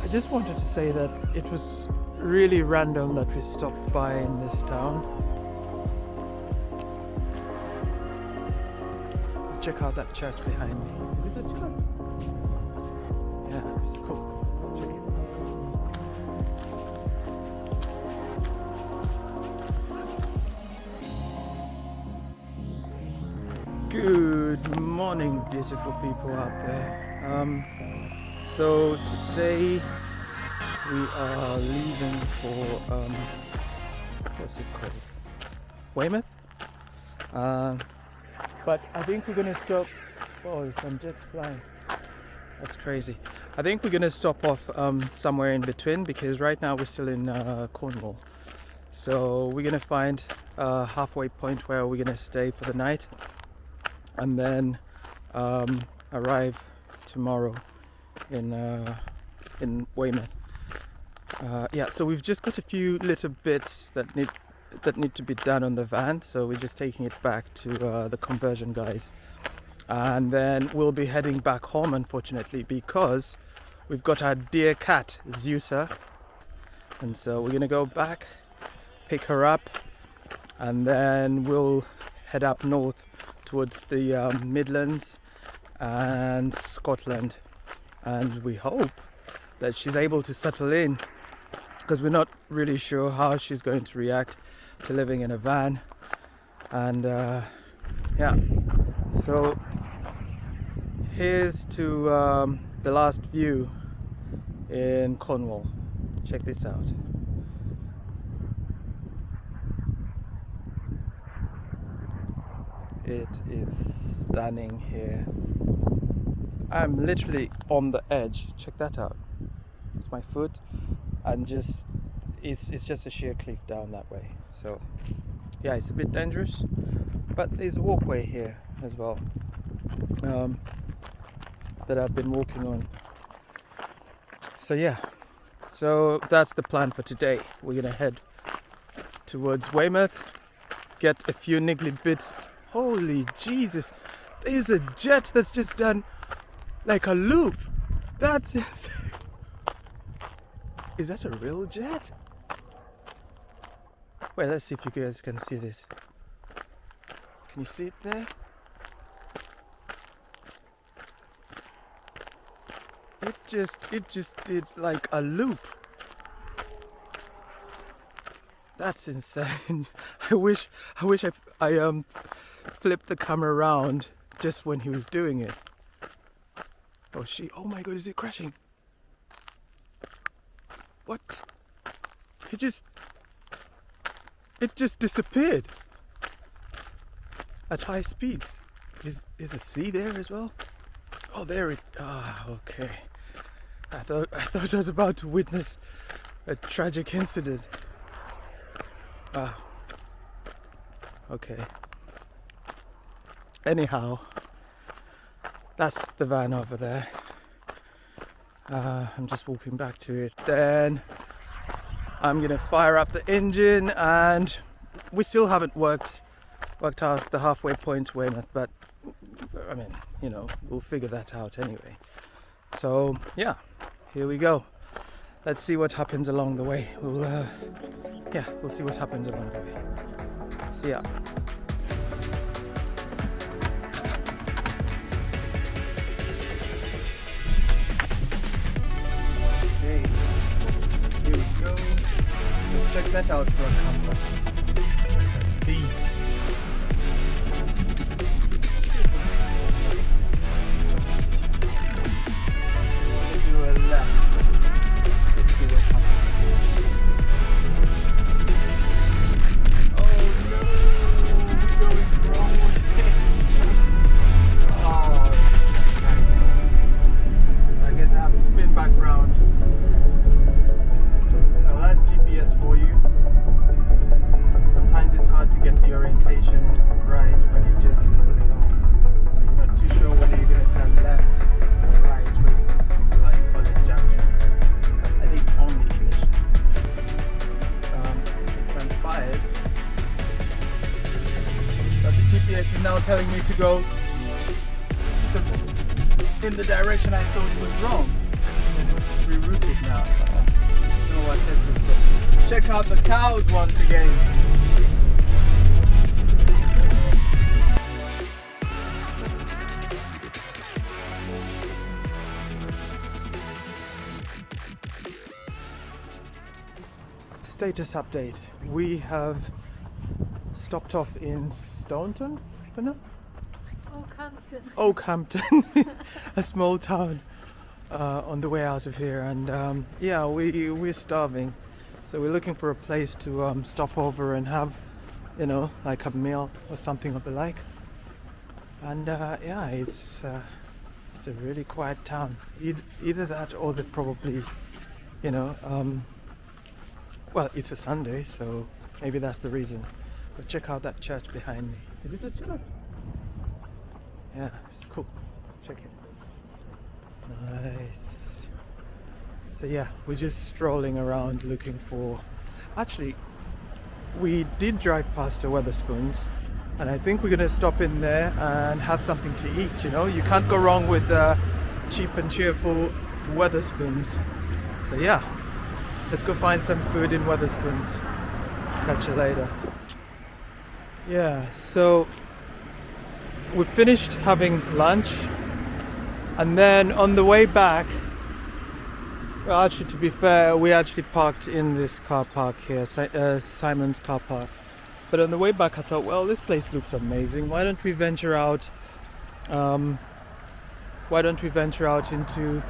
I just wanted to say that it was really random that we stopped by in this town. Check out that church behind me. Is it a church? Yeah, it's cool. Check it. Good morning, beautiful people out there. So today we are leaving for what's it called? Weymouth. But I think we're gonna stop. Oh, there's some jets flying. That's crazy. I think we're gonna stop off somewhere in between because right now we're still in Cornwall. So we're gonna find a halfway point where we're gonna stay for the night, and then arrive tomorrow in Weymouth. Yeah, so we've just got a few little bits that need to be done on the van, so we're just taking it back to the conversion guys, and then we'll be heading back home, unfortunately, because we've got our dear cat Zeusa, and so we're gonna go back, pick her up, and then we'll head up north towards the Midlands and Scotland, and we hope that she's able to settle in, because we're not really sure how she's going to react to living in a van. And yeah, so here's to the last view in Cornwall. Check this out. It is stunning here. I'm literally on the edge. Check that out. It's my foot, and just it's just a sheer cliff down that way. So yeah, it's a bit dangerous, but there's a walkway here as well that I've been walking on. So yeah, so that's the plan for today. We're gonna head towards Weymouth, get a few niggly bits. Holy Jesus, there's a jet that's just done like a loop. That's insane. Is that a real jet? Wait, let's see if you guys can see this. Can you see it there? It just did like a loop. That's insane. I wish I flipped the camera around just when he was doing it. Oh my god, is it crashing? What? It just disappeared at high speeds. Is the sea there as well? Oh, there it. Okay. I thought I was about to witness a tragic incident. Okay. Anyhow, that's the van over there. I'm just walking back to it. Then I'm gonna fire up the engine, and we still haven't worked out the halfway point to Weymouth, but I mean, you know, we'll figure that out anyway. So yeah, here we go. Let's see what happens along the way. We'll see what happens along the way. See ya. Okay, here we go. Let's check that out for a camera. These. Do a left. Let's see what happens. Oh no, we're going wrong way. Oh, I guess I have to spin back round. Well, that's GPS for you. Sometimes it's hard to get the orientation right when you're just pulling on. So you're not too sure whether you're going to turn left or right with like College Junction. But I think only initially. It transpires that the GPS is now telling me to go in the direction I thought was wrong. rerouted now. I don't know what hit this, but check out the cows once again. Status update. We have stopped off in Staunton, Oakhampton, a small town on the way out of here, and yeah, we're starving, so we're looking for a place to stop over and have, you know, like a meal or something of the like. And yeah, it's a really quiet town. Either that or they're probably, you know, well, it's a Sunday, so maybe that's the reason. But check out that church behind me. Is it a church? Yeah, it's cool. Check it. Nice. So yeah, we're just strolling around looking for... Actually, we did drive past the Wetherspoons, and I think we're gonna stop in there and have something to eat, you know? You can't go wrong with cheap and cheerful Wetherspoons. So yeah, let's go find some food in Wetherspoons. Catch you later. Yeah, so we finished having lunch, and then on the way back, well, actually, to be fair, we actually parked in this car park here, Simon's car park. But on the way back, I thought, well, this place looks amazing. Why don't we venture out? Why don't we venture out into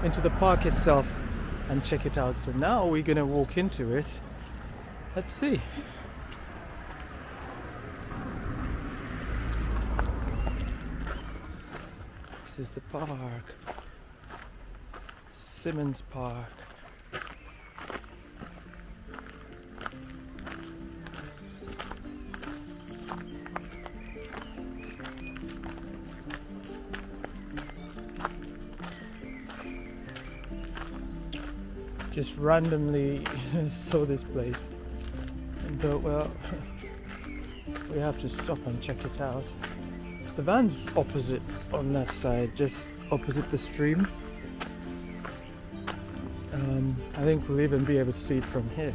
the park itself and check it out? So now we're gonna walk into it. Let's see. This is the park. Simmons Park. Just randomly saw this place and thought, well, we have to stop and check it out. The van's opposite on that side, just opposite the stream. I think we'll even be able to see it from here.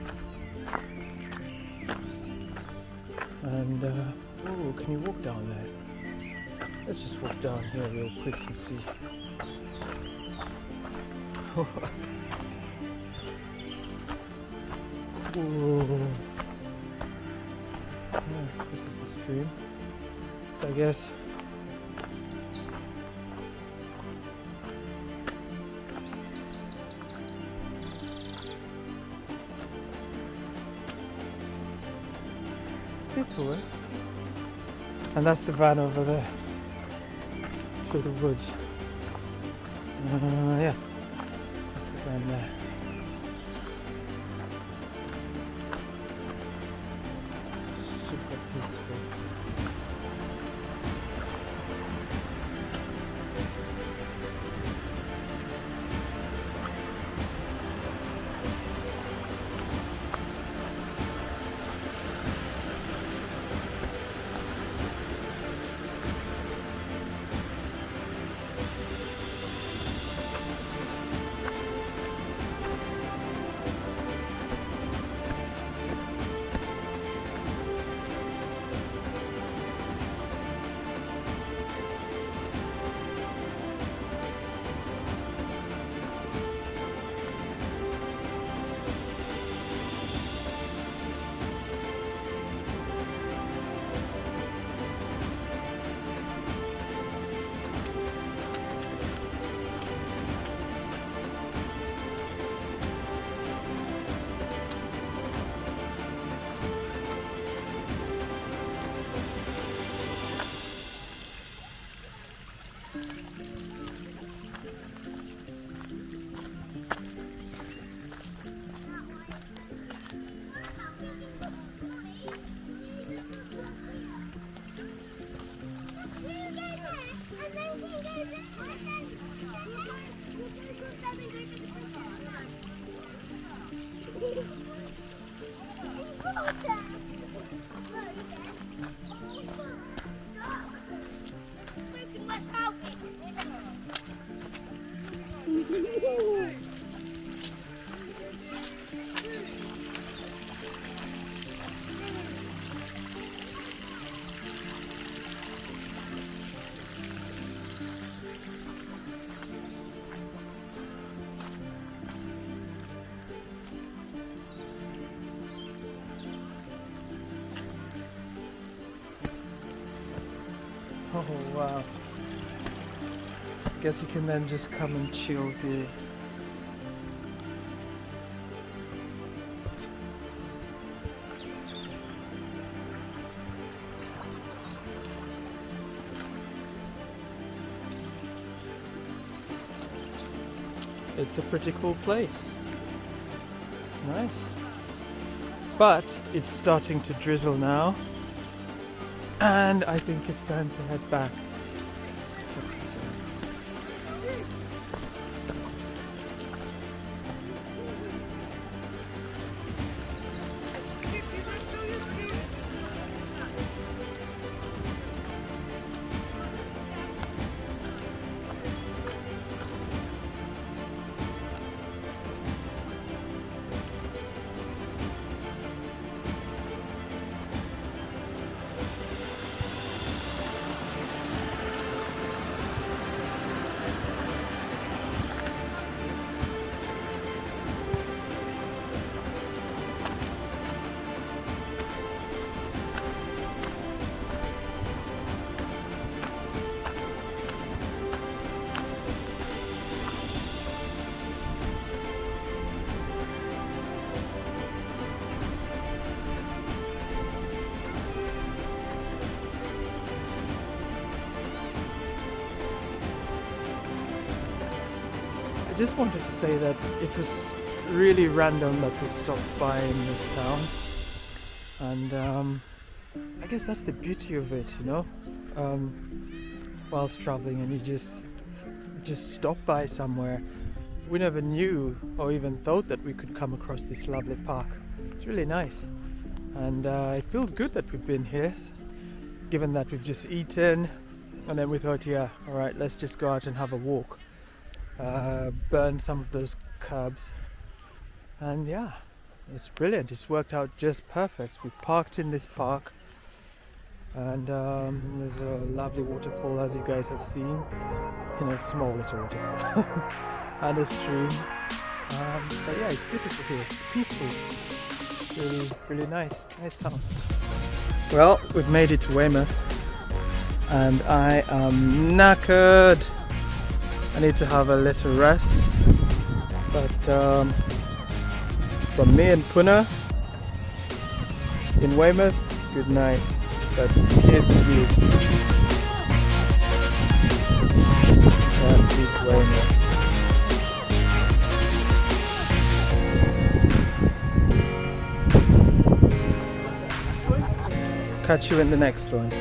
And oh, can you walk down there? Let's just walk down here real quick and see. Ooh. Yeah, this is the stream. So I guess it's peaceful, eh? And that's the van over there through the woods. Yeah, that's the van there. Super peaceful. Oh wow. Guess you can then just come and chill here. It's a pretty cool place. It's nice. But it's starting to drizzle now. And I think it's time to head back. I just wanted to say that it was really random that we stopped by in this town, and I guess that's the beauty of it, you know, whilst traveling, and you just stop by somewhere. We never knew or even thought that we could come across this lovely park. It's really nice, and it feels good that we've been here, given that we've just eaten, and then we thought, yeah, all right, let's just go out and have a walk. Burn some of those curbs, and yeah, it's brilliant. It's worked out just perfect. We parked in this park, and there's a lovely waterfall, as you guys have seen, you know, small little waterfall, and a stream, but yeah, it's beautiful here. It's peaceful, really nice town. Well, we've made it to Weymouth, and I am knackered. I need to have a little rest, but from me and Puna in Weymouth, good night. But here's the view. That is Weymouth. Catch you in the next one.